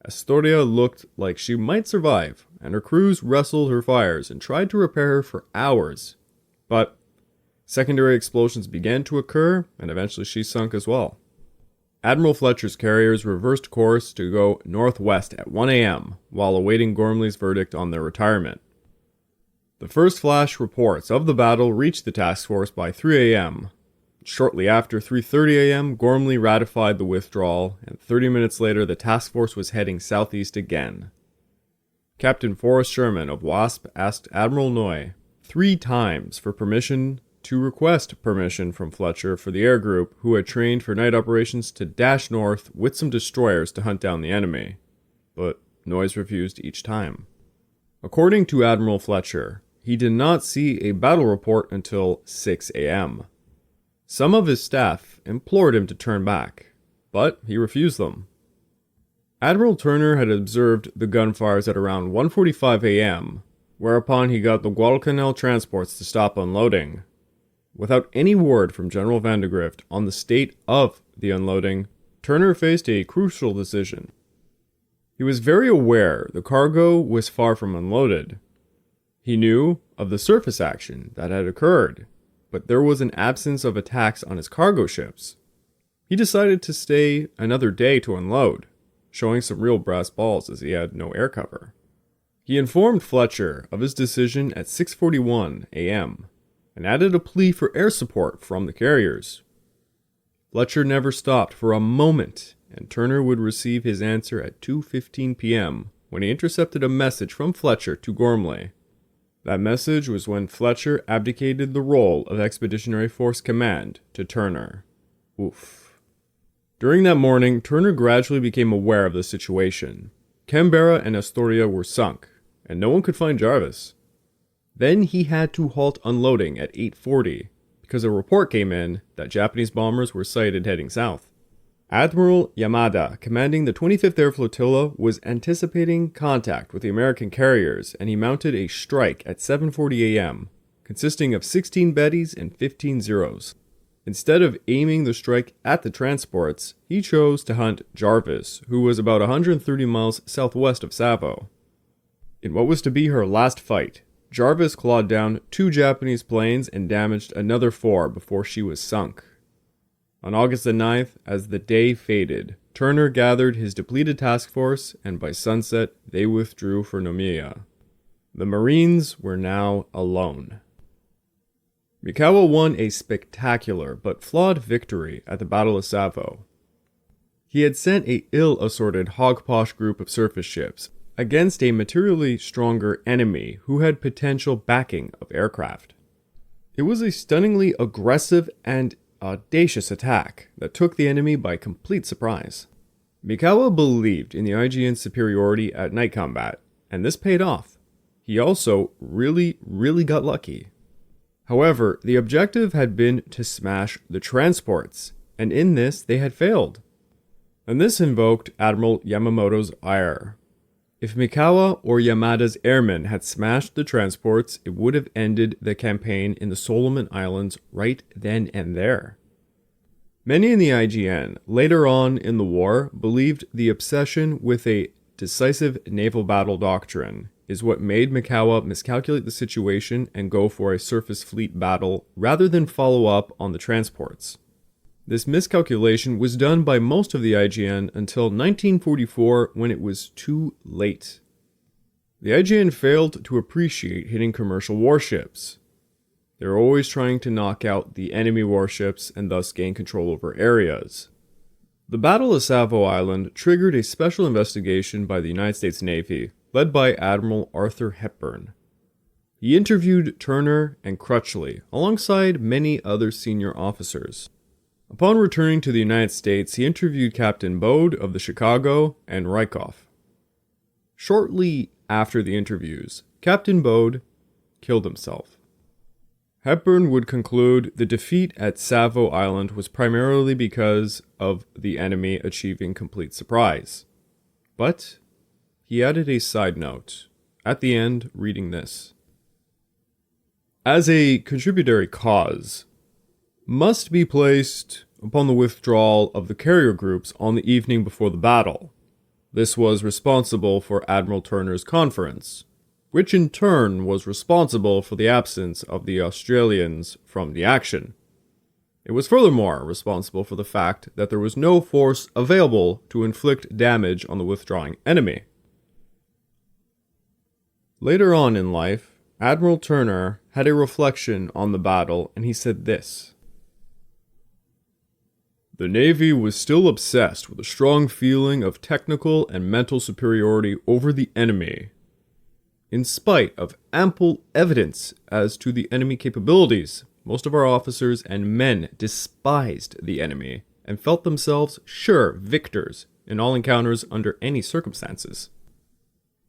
Astoria looked like she might survive, and her crews wrestled her fires and tried to repair her for hours. But secondary explosions began to occur, and eventually she sunk as well. Admiral Fletcher's carriers reversed course to go northwest at 1 a.m. while awaiting Gormley's verdict on their retirement. The first flash reports of the battle reached the task force by 3 a.m. Shortly after 3:30 a.m., Gormley ratified the withdrawal, and 30 minutes later the task force was heading southeast again. Captain Forrest Sherman of WASP asked Admiral Noy 3 times for permission to request permission from Fletcher for the air group who had trained for night operations to dash north with some destroyers to hunt down the enemy, but Noyes refused each time. According to Admiral Fletcher, he did not see a battle report until 6 a.m. Some of his staff implored him to turn back, but he refused them. Admiral Turner had observed the gunfires at around 1:45 a.m., whereupon he got the Guadalcanal transports to stop unloading. Without any word from General Vandegrift on the state of the unloading, Turner faced a crucial decision. He was very aware the cargo was far from unloaded. He knew of the surface action that had occurred, but there was an absence of attacks on his cargo ships. He decided to stay another day to unload, showing some real brass balls as he had no air cover. He informed Fletcher of his decision at 6:41 a.m. and added a plea for air support from the carriers. Fletcher never stopped for a moment, and Turner would receive his answer at 2:15 p.m. when he intercepted a message from Fletcher to Gormley. That message was when Fletcher abdicated the role of Expeditionary Force Command to Turner. Oof. During that morning, Turner gradually became aware of the situation. Canberra and Astoria were sunk, and no one could find Jarvis. Then he had to halt unloading at 8:40 because a report came in that Japanese bombers were sighted heading south. Admiral Yamada, commanding the 25th Air Flotilla, was anticipating contact with the American carriers, and he mounted a strike at 7:40 a.m., consisting of 16 Bettys and 15 Zeros. Instead of aiming the strike at the transports, he chose to hunt Jarvis, who was about 130 miles southwest of Savo. In what was to be her last fight, Jarvis clawed down 2 Japanese planes and damaged another 4 before she was sunk. On August the 9th, as the day faded, Turner gathered his depleted task force, and by sunset, they withdrew for Nomiya. The Marines were now alone. Mikawa won a spectacular but flawed victory at the Battle of Savo. He had sent a ill-assorted hogposh group of surface ships against a materially stronger enemy who had potential backing of aircraft. It was a stunningly aggressive and audacious attack that took the enemy by complete surprise. Mikawa believed in the IGN's superiority at night combat, and this paid off. He also really got lucky. However, the objective had been to smash the transports, and in this they had failed. And this invoked Admiral Yamamoto's ire. If Mikawa or Yamada's airmen had smashed the transports, it would have ended the campaign in the Solomon Islands right then and there. Many in the IGN, later on in the war, believed the obsession with a decisive naval battle doctrine is what made Mikawa miscalculate the situation and go for a surface fleet battle rather than follow up on the transports. This miscalculation was done by most of the IGN until 1944 when it was too late. The IGN failed to appreciate hitting commercial warships. They were always trying to knock out the enemy warships and thus gain control over areas. The Battle of Savo Island triggered a special investigation by the United States Navy, led by Admiral Arthur Hepburn. He interviewed Turner and Crutchley, alongside many other senior officers. Upon returning to the United States, he interviewed Captain Bode of the Chicago and Rykoff. Shortly after the interviews, Captain Bode killed himself. Hepburn would conclude the defeat at Savo Island was primarily because of the enemy achieving complete surprise. But he added a side note, at the end reading this. As a contributory cause, must be placed upon the withdrawal of the carrier groups on the evening before the battle. This was responsible for Admiral Turner's conference, which in turn was responsible for the absence of the Australians from the action. It was furthermore responsible for the fact that there was no force available to inflict damage on the withdrawing enemy. Later on in life, Admiral Turner had a reflection on the battle, and he said this. The Navy was still obsessed with a strong feeling of technical and mental superiority over the enemy. In spite of ample evidence as to the enemy capabilities, most of our officers and men despised the enemy and felt themselves sure victors in all encounters under any circumstances.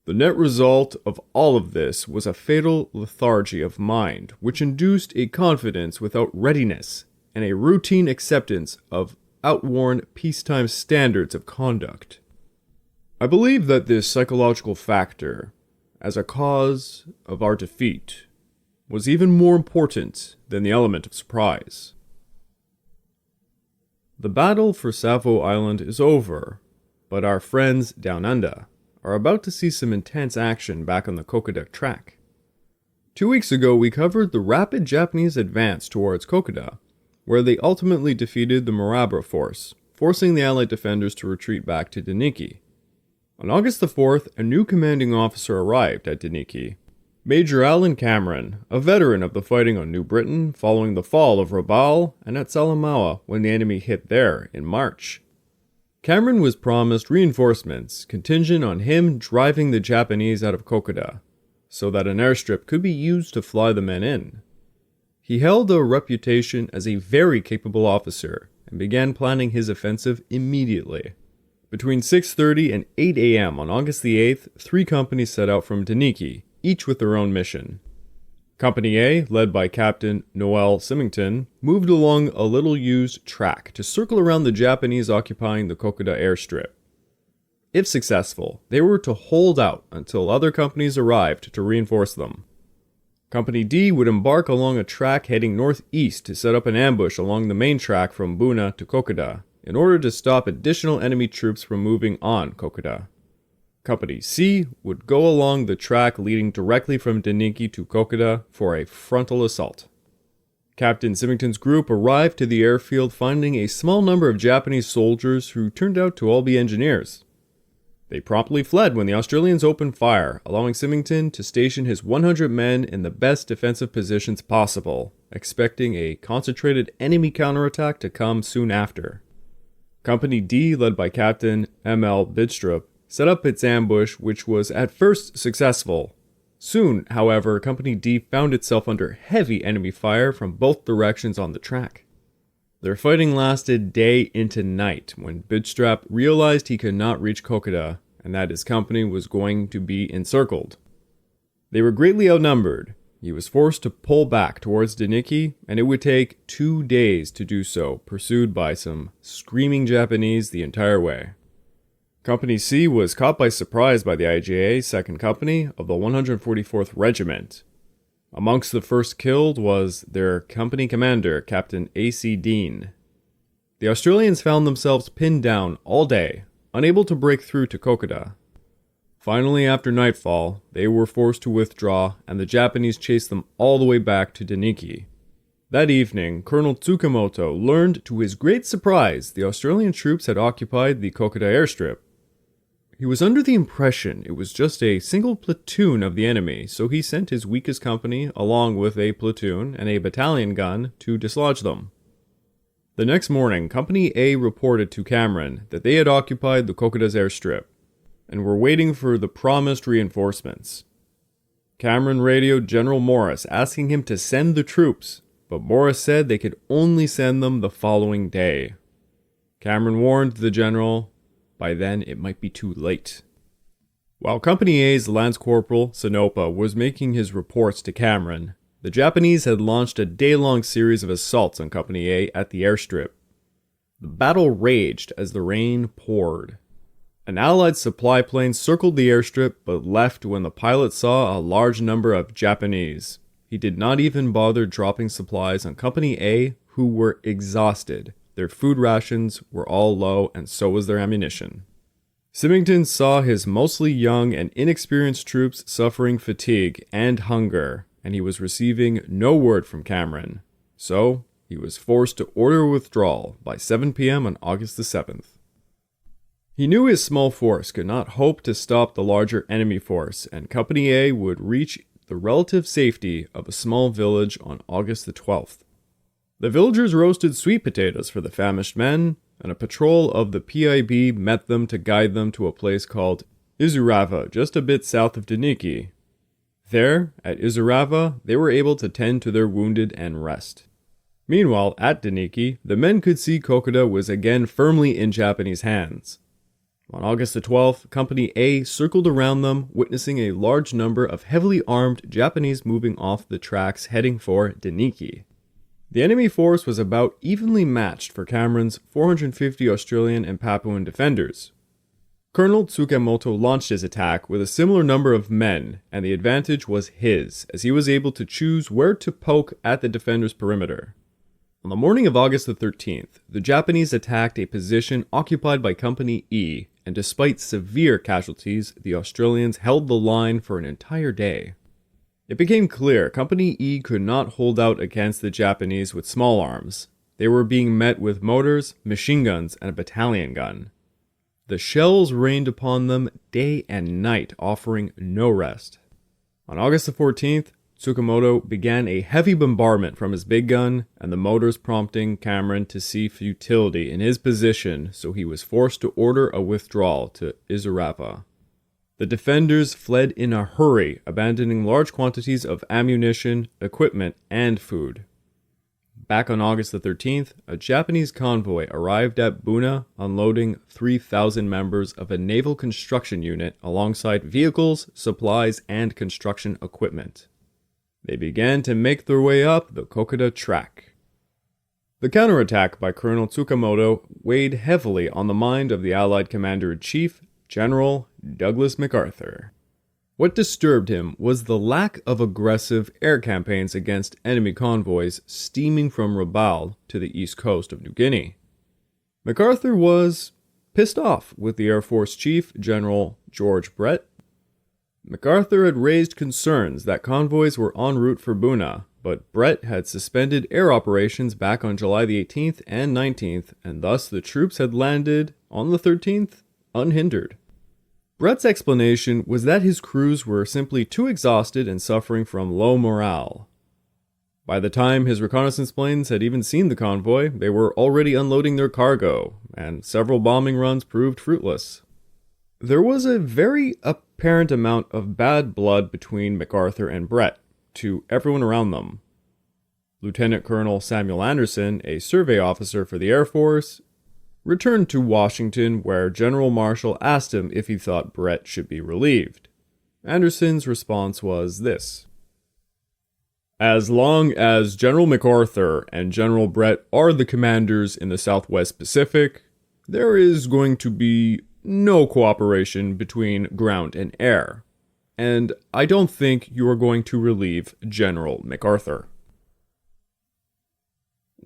The net result of all of this was a fatal lethargy of mind, which induced a confidence without readiness and a routine acceptance of outworn peacetime standards of conduct. I believe that this psychological factor, as a cause of our defeat, was even more important than the element of surprise. The battle for Savo Island is over, but our friends down under are about to see some intense action back on the Kokoda track. 2 weeks ago, we covered the rapid Japanese advance towards Kokoda, where they ultimately defeated the Marabra force, forcing the Allied defenders to retreat back to Deniki. On August the 4th, a new commanding officer arrived at Deniki. Major Alan Cameron, a veteran of the fighting on New Britain following the fall of Naval and at Salamaua when the enemy hit there in March. Cameron was promised reinforcements contingent on him driving the Japanese out of Kokoda, so that an airstrip could be used to fly the men in. He held a reputation as a very capable officer and began planning his offensive immediately. Between 6:30 and 8 a.m. on August the 8th, 3 companies set out from Daniki, each with their own mission. Company A, led by Captain Noel Symington, moved along a little-used track to circle around the Japanese occupying the Kokoda airstrip. If successful, they were to hold out until other companies arrived to reinforce them. Company D would embark along a track heading northeast to set up an ambush along the main track from Buna to Kokoda, in order to stop additional enemy troops from moving on Kokoda. Company C would go along the track leading directly from Daniki to Kokoda for a frontal assault. Captain Symington's group arrived to the airfield finding a small number of Japanese soldiers who turned out to all be engineers. They promptly fled when the Australians opened fire, allowing Symington to station his 100 men in the best defensive positions possible, expecting a concentrated enemy counterattack to come soon after. Company D, led by Captain M.L. Bidstrup, set up its ambush, which was at first successful. Soon, however, Company D found itself under heavy enemy fire from both directions on the track. Their fighting lasted day into night when Bidstrup realized he could not reach Kokoda and that his company was going to be encircled. They were greatly outnumbered. He was forced to pull back towards Daniki, and it would take 2 days to do so, pursued by some screaming Japanese the entire way. Company C was caught by surprise by the IJA 2nd Company of the 144th Regiment. Amongst the first killed was their company commander, Captain A.C. Dean. The Australians found themselves pinned down all day, unable to break through to Kokoda. Finally, after nightfall, they were forced to withdraw, and the Japanese chased them all the way back to Daniki. That evening, Colonel Tsukamoto learned to his great surprise the Australian troops had occupied the Kokoda airstrip. He was under the impression it was just a single platoon of the enemy, so he sent his weakest company along with a platoon and a battalion gun to dislodge them. The next morning, Company A reported to Cameron that they had occupied the Kokoda's airstrip and were waiting for the promised reinforcements. Cameron radioed General Morris asking him to send the troops, but Morris said they could only send them the following day. Cameron warned the general by then it might be too late. While Company A's Lance Corporal Sonopa was making his reports to Cameron, the Japanese had launched a day-long series of assaults on Company A at the airstrip. The battle raged as the rain poured. An Allied supply plane circled the airstrip but left when the pilot saw a large number of Japanese. He did not even bother dropping supplies on Company A, who were exhausted. Their food rations were all low, and so was their ammunition. Symington saw his mostly young and inexperienced troops suffering fatigue and hunger, and he was receiving no word from Cameron. So, he was forced to order withdrawal by 7 p.m. on August the 7th. He knew his small force could not hope to stop the larger enemy force, and Company A would reach the relative safety of a small village on August the 12th. The villagers roasted sweet potatoes for the famished men, and a patrol of the PIB met them to guide them to a place called Izurava, just a bit south of Daniki. There, at Izurava, they were able to tend to their wounded and rest. Meanwhile, at Daniki, the men could see Kokoda was again firmly in Japanese hands. On August the 12th, Company A circled around them, witnessing a large number of heavily armed Japanese moving off the tracks heading for Daniki. The enemy force was about evenly matched for Cameron's 450 Australian and Papuan defenders. Colonel Tsukamoto launched his attack with a similar number of men, and the advantage was his, as he was able to choose where to poke at the defenders' perimeter. On the morning of August the 13th, the Japanese attacked a position occupied by Company E, and despite severe casualties, the Australians held the line for an entire day. It became clear Company E could not hold out against the Japanese with small arms. They were being met with mortars, machine guns, and a battalion gun. The shells rained upon them day and night, offering no rest. On August the 14th, Tsukamoto began a heavy bombardment from his big gun, and the motors prompting Cameron to see futility in his position, so he was forced to order a withdrawal to Izurapa. The defenders fled in a hurry, abandoning large quantities of ammunition, equipment, and food. Back on August the 13th, a Japanese convoy arrived at Buna, unloading 3,000 members of a naval construction unit alongside vehicles, supplies, and construction equipment. They began to make their way up the Kokoda track. The counterattack by Colonel Tsukamoto weighed heavily on the mind of the Allied Commander-in-Chief, General Douglas MacArthur. What disturbed him was the lack of aggressive air campaigns against enemy convoys steaming from Rabaul to the east coast of New Guinea. MacArthur was pissed off with the Air Force Chief, General George Brett. MacArthur had raised concerns that convoys were en route for Buna, but Brett had suspended air operations back on July the 18th and 19th, and thus the troops had landed on the 13th unhindered. Brett's explanation was that his crews were simply too exhausted and suffering from low morale. By the time his reconnaissance planes had even seen the convoy, they were already unloading their cargo, and several bombing runs proved fruitless. There was a very apparent amount of bad blood between MacArthur and Brett, to everyone around them. Lieutenant Colonel Samuel Anderson, a survey officer for the Air Force, returned to Washington, where General Marshall asked him if he thought Brett should be relieved. Anderson's response was this: "As long as General MacArthur and General Brett are the commanders in the Southwest Pacific, there is going to be no cooperation between ground and air, and I don't think you are going to relieve General MacArthur."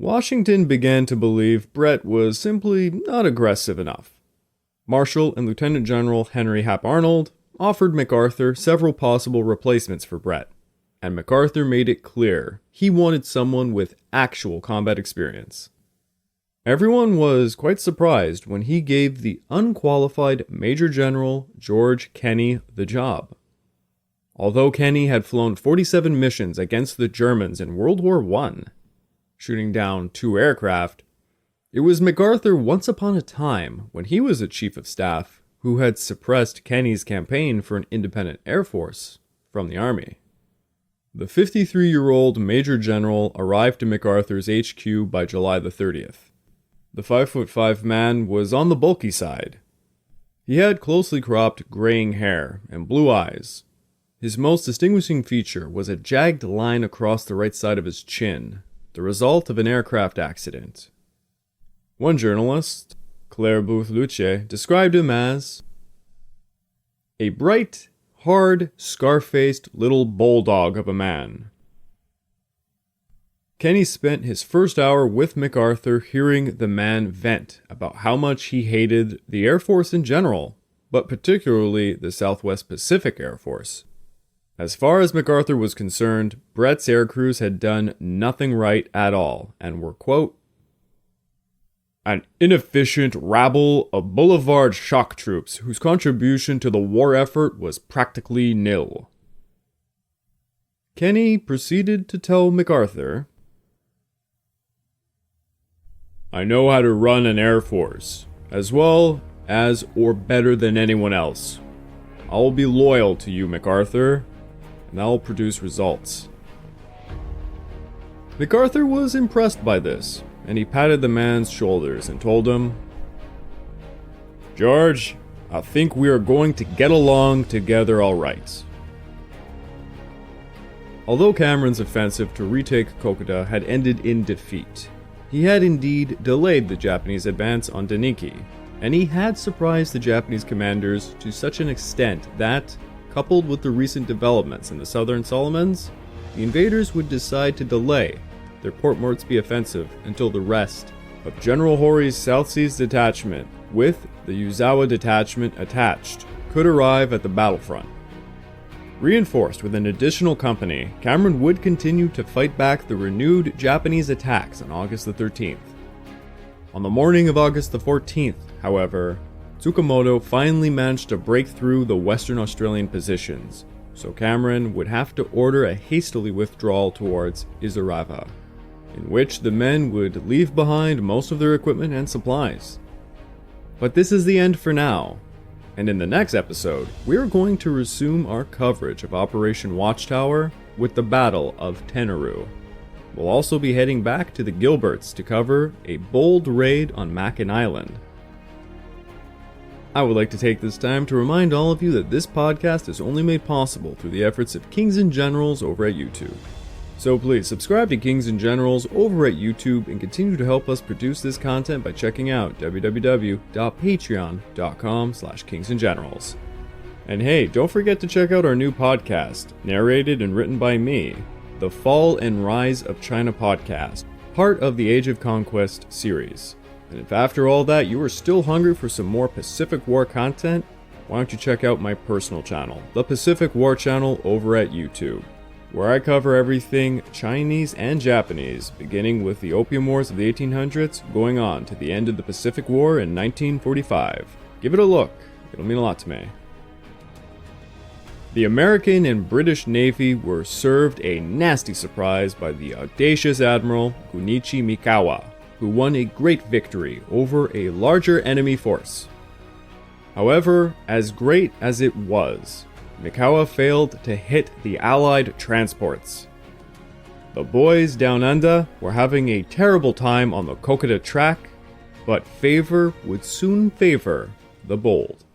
Washington began to believe Brett was simply not aggressive enough. Marshal and Lieutenant General Henry Hap Arnold offered MacArthur several possible replacements for Brett, and MacArthur made it clear he wanted someone with actual combat experience. Everyone was quite surprised when he gave the unqualified Major General George Kenney the job. Although Kenney had flown 47 missions against the Germans in World War I, shooting down 2 aircraft, it was MacArthur once upon a time, when he was a chief of staff, who had suppressed Kenney's campaign for an independent air force from the army. The 53-year-old Major General arrived to MacArthur's HQ by July the 30th. The 5'5" man was on the bulky side. He had closely cropped graying hair and blue eyes. His most distinguishing feature was a jagged line across the right side of his chin, the result of an aircraft accident. One journalist, Claire Booth-Luce, described him as a bright, hard, scar-faced little bulldog of a man. Kenney spent his first hour with MacArthur hearing the man vent about how much he hated the Air Force in general, but particularly the Southwest Pacific Air Force. As far as MacArthur was concerned, Brett's air crews had done nothing right at all, and were, quote, "an inefficient rabble of boulevard shock troops whose contribution to the war effort was practically nil." Kenney proceeded to tell MacArthur, "I know how to run an air force, as well as or better than anyone else. I will be loyal to you, MacArthur, and that will produce results." MacArthur was impressed by this, and he patted the man's shoulders and told him, "George, I think we are going to get along together all right." Although Cameron's offensive to retake Kokoda had ended in defeat, he had indeed delayed the Japanese advance on Daniki, and he had surprised the Japanese commanders to such an extent that, coupled with the recent developments in the Southern Solomons, the invaders would decide to delay their Port Moresby offensive until the rest of General Hori's South Seas detachment, with the Yuzawa detachment attached, could arrive at the battlefront. Reinforced with an additional company, Cameron would continue to fight back the renewed Japanese attacks on August the 13th. On the morning of August the 14th, however, Tsukamoto finally managed to break through the Western Australian positions, so Cameron would have to order a hastily withdrawal towards Izarava, in which the men would leave behind most of their equipment and supplies. But this is the end for now, and in the next episode, we are going to resume our coverage of Operation Watchtower with the Battle of Tenaru. We'll also be heading back to the Gilberts to cover a bold raid on Makin Island. I would like to take this time to remind all of you that this podcast is only made possible through the efforts of Kings and Generals over at YouTube. So please subscribe to Kings and Generals over at YouTube and continue to help us produce this content by checking out www.patreon.com/kingsandgenerals. And hey, don't forget to check out our new podcast, narrated and written by me, the Fall and Rise of China podcast, part of the Age of Conquest series. And if after all that you are still hungry for some more Pacific War content, why don't you check out my personal channel, the Pacific War channel over at YouTube, where I cover everything Chinese and Japanese, beginning with the Opium Wars of the 1800s, going on to the end of the Pacific War in 1945. Give it a look, it'll mean a lot to me. The American and British Navy were served a nasty surprise by the audacious Admiral Quincy Mikawa, who won a great victory over a larger enemy force. However, as great as it was, Mikawa failed to hit the Allied transports. The boys down under were having a terrible time on the Kokoda track, but favor would soon favor the bold.